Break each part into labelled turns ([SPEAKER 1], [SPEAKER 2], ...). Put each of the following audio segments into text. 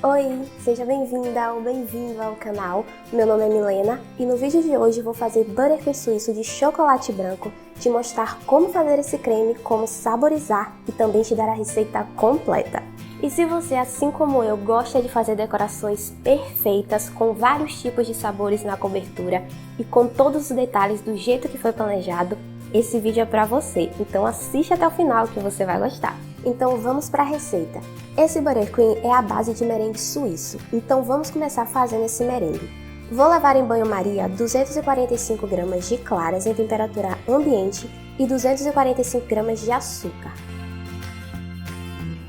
[SPEAKER 1] Oi, seja bem-vinda ou bem-vindo ao canal. Meu nome é Milena e no vídeo de hoje vou fazer buttercream suíço de chocolate branco, te mostrar como fazer esse creme, como saborizar e também te dar a receita completa. E se você, assim como eu, gosta de fazer decorações perfeitas com vários tipos de sabores na cobertura e com todos os detalhes do jeito que foi planejado, esse vídeo é para você, então assiste até o final que você vai gostar. Então vamos para a receita. Esse buttercream é a base de merengue suíço, então vamos começar fazendo esse merengue. Vou levar em banho-maria 245 gramas de claras em temperatura ambiente e 245 gramas de açúcar.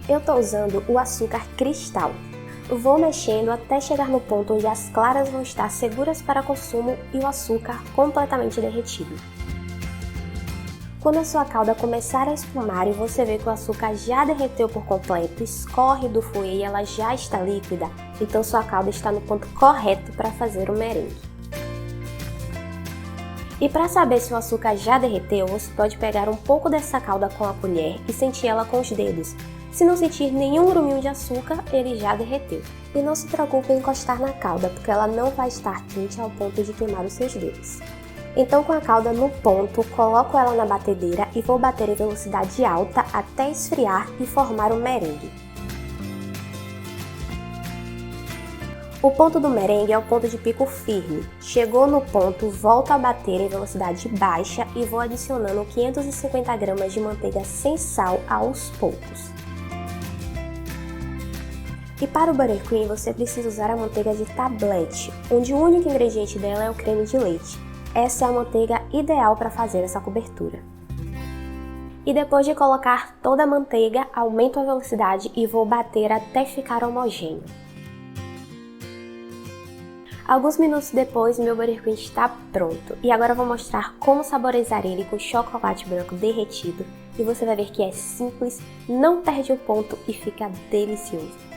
[SPEAKER 1] Eu estou usando o açúcar cristal. Vou mexendo até chegar no ponto onde as claras vão estar seguras para consumo e o açúcar completamente derretido. Quando a sua calda começar a espumar e você vê que o açúcar já derreteu por completo, escorre do fouet e ela já está líquida, então sua calda está no ponto correto para fazer o merengue. E para saber se o açúcar já derreteu, você pode pegar um pouco dessa calda com a colher e sentir ela com os dedos. Se não sentir nenhum gruminho de açúcar, ele já derreteu. E não se preocupe em encostar na calda, porque ela não vai estar quente ao ponto de queimar os seus dedos. Então, com a calda no ponto, coloco ela na batedeira e vou bater em velocidade alta até esfriar e formar o merengue. O ponto do merengue é o ponto de pico firme. Chegou no ponto, volto a bater em velocidade baixa e vou adicionando 550 gramas de manteiga sem sal aos poucos. E para o buttercream você precisa usar a manteiga de tablete, onde o único ingrediente dela é o creme de leite. Essa é a manteiga ideal para fazer essa cobertura. E depois de colocar toda a manteiga, aumento a velocidade e vou bater até ficar homogêneo. Alguns minutos depois, meu buttercream está pronto. E agora eu vou mostrar como saborizar ele com chocolate branco derretido. E você vai ver que é simples, não perde o ponto e fica delicioso.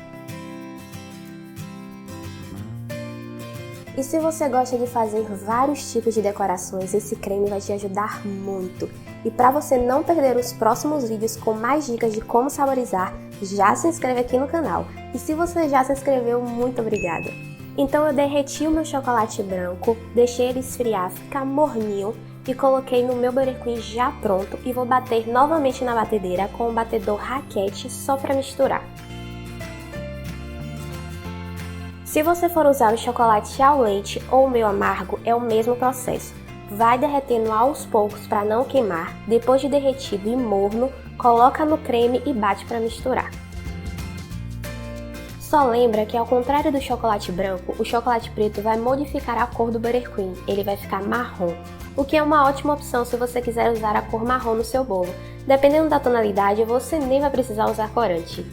[SPEAKER 1] E se você gosta de fazer vários tipos de decorações, esse creme vai te ajudar muito. E para você não perder os próximos vídeos com mais dicas de como saborizar, já se inscreve aqui no canal. E se você já se inscreveu, muito obrigada! Então eu derreti o meu chocolate branco, deixei ele esfriar, ficar morninho e coloquei no meu buttercream já pronto e vou bater novamente na batedeira com um batedor raquete só para misturar. Se você for usar o chocolate ao leite ou o meio amargo, é o mesmo processo. Vai derretendo aos poucos para não queimar, depois de derretido e morno, coloca no creme e bate para misturar. Só lembra que ao contrário do chocolate branco, o chocolate preto vai modificar a cor do buttercream, ele vai ficar marrom, o que é uma ótima opção se você quiser usar a cor marrom no seu bolo. Dependendo da tonalidade, você nem vai precisar usar corante.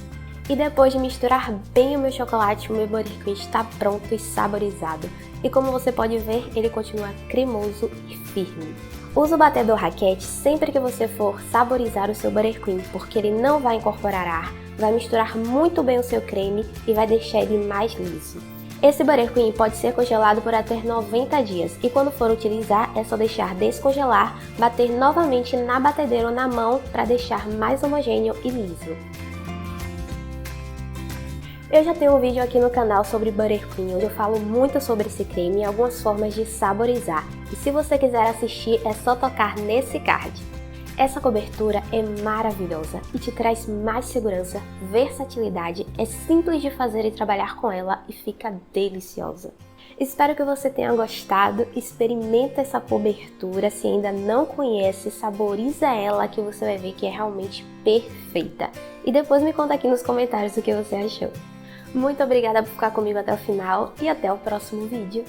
[SPEAKER 1] E depois de misturar bem o meu chocolate, o meu buttercream está pronto e saborizado. E como você pode ver, ele continua cremoso e firme. Use o batedor raquete sempre que você for saborizar o seu buttercream, porque ele não vai incorporar ar, vai misturar muito bem o seu creme e vai deixar ele mais liso. Esse buttercream pode ser congelado por até 90 dias e quando for utilizar é só deixar descongelar, bater novamente na batedeira ou na mão para deixar mais homogêneo e liso. Eu já tenho um vídeo aqui no canal sobre buttercream, onde eu falo muito sobre esse creme e algumas formas de saborizar. E se você quiser assistir, é só tocar nesse card. Essa cobertura é maravilhosa e te traz mais segurança, versatilidade, é simples de fazer e trabalhar com ela e fica deliciosa. Espero que você tenha gostado, experimenta essa cobertura, se ainda não conhece, saboriza ela que você vai ver que é realmente perfeita. E depois me conta aqui nos comentários o que você achou. Muito obrigada por ficar comigo até o final e até o próximo vídeo.